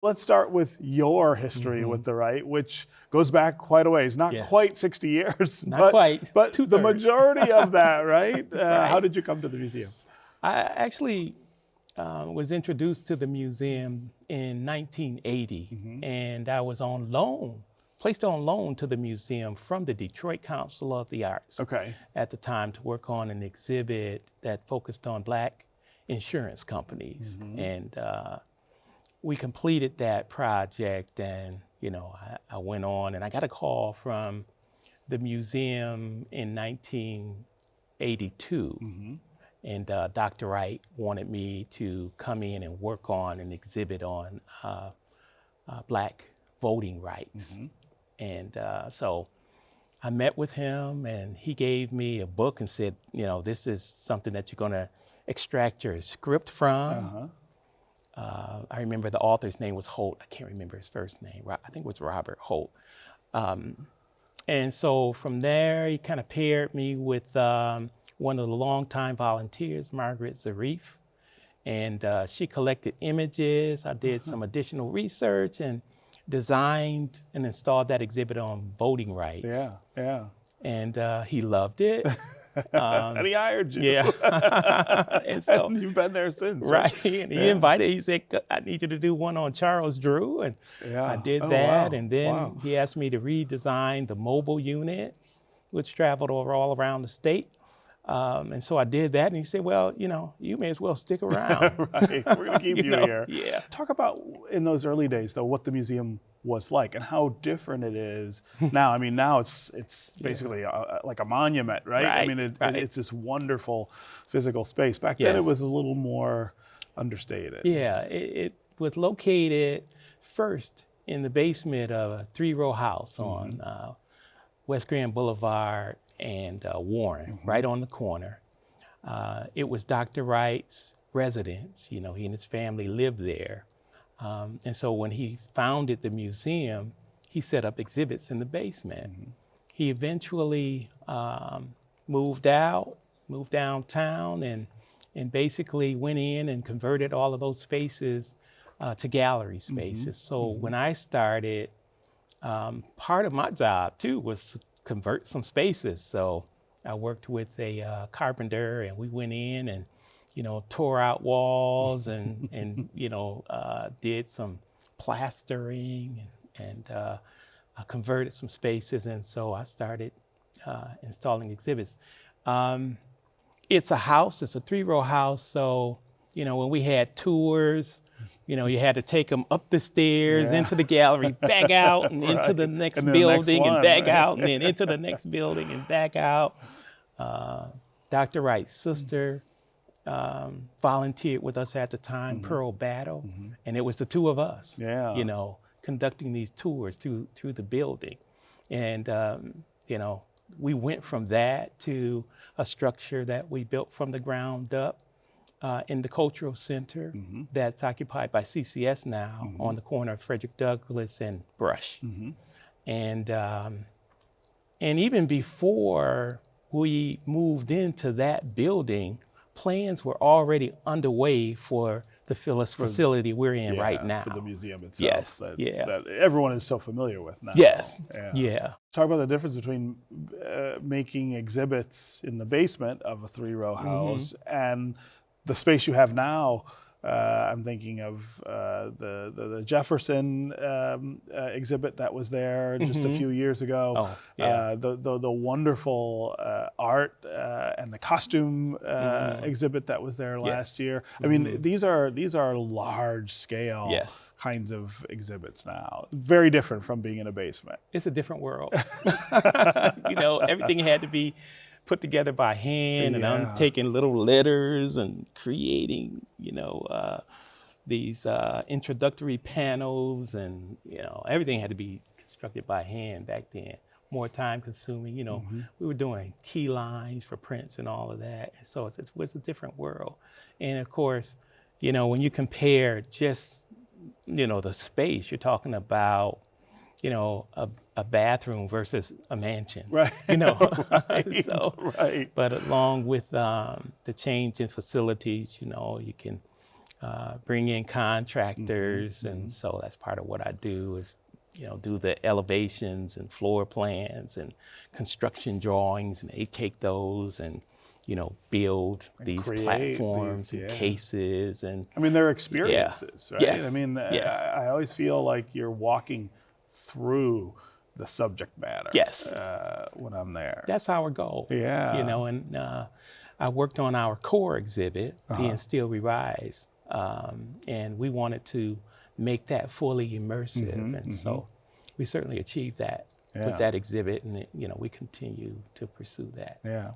Let's start with your history with the Wright, which goes back quite a ways. Not quite 60 years, Not quite. but Two-thirds. The majority of that, right? Right. How did you come to the museum? I actually was introduced to the museum in 1980, and I was on loan, placed on loan to the museum from the Detroit Council of the Arts at the time to work on an exhibit that focused on Black insurance companies. And we completed that project, and I went on, and I got a call from the museum in 1982. And Dr. Wright wanted me to come in and work on an exhibit on Black voting rights. And so I met with him, and he gave me a book and said, this is something that you're going to extract your script from. I remember the author's name was Holt. I can't remember his first name. I think it was Robert Holt. And so from there, he kind of paired me with one of the longtime volunteers, Margaret Zarif. And she collected images. I did some additional research and designed and installed that exhibit on voting rights. And he loved it. And he hired you. Yeah. And so and you've been there since. Right. And he invited, he said, I need you to do one on Charles Drew. And I did that. Wow. And then he asked me to redesign the mobile unit, which traveled all around the state. And so I did that, and he said, well, you may as well stick around. Right, we're going to keep you here. Yeah. Talk about, in those early days, though, what the museum was like and how different it is now. I mean, now it's basically like a monument, right? I mean, it's this wonderful physical space. Back then, it was a little more understated. Yeah, it was located first in the basement of a 3-row house on West Grand Boulevard and Warren, right on the corner. It was Dr. Wright's residence. He and his family lived there. And so when he founded the museum, he set up exhibits in the basement. He eventually moved downtown, and basically went in and converted all of those spaces to gallery spaces. So when I started, part of my job too was to convert some spaces. So I worked with a carpenter, and we went in and tore out walls and did some plastering and converted some spaces. And so I started installing exhibits. It's a house, it's a 3-row house. So, when we had tours, you had to take them up the stairs, into the gallery, back out, and into the next building, and back out, and then into the next building and back out. Dr. Wright's sister volunteered with us at the time, Pearl Battle, and it was the two of us, conducting these tours through the building. And, we went from that to a structure that we built from the ground up in the Cultural Center that's occupied by CCS now on the corner of Frederick Douglass and Brush. And even before we moved into that building, plans were already underway for the facility we're in right now. For the museum itself. Yes. That everyone is so familiar with now. Yes. Yeah. Talk about the difference between making exhibits in the basement of a 3-row house and the space you have now. I'm thinking of the Jefferson exhibit that was there just a few years ago. The wonderful art and the costume exhibit that was there last year. I mean, these are large scale kinds of exhibits now. Very different from being in a basement. It's a different world. Everything had to be put together by hand, and I'm taking little letters and creating, these introductory panels, and everything had to be constructed by hand back then. More time consuming, we were doing key lines for prints and all of that. So it was a different world. And of course, when you compare just, the space, you're talking about, a bathroom versus a mansion, right? But along with the change in facilities, you can bring in contractors, and so that's part of what I do is, do the elevations and floor plans and construction drawings, and they take those and, build these create platforms these, and yeah. cases. And I mean, they're experiences, right? Yes. I mean, Yes. I always feel like you're walking through the subject matter. Yes. When I'm there. That's our goal. Yeah. And I worked on our core exhibit, being Still Revised, and we wanted to make that fully immersive, and so we certainly achieved that with that exhibit, and we continue to pursue that. Yeah.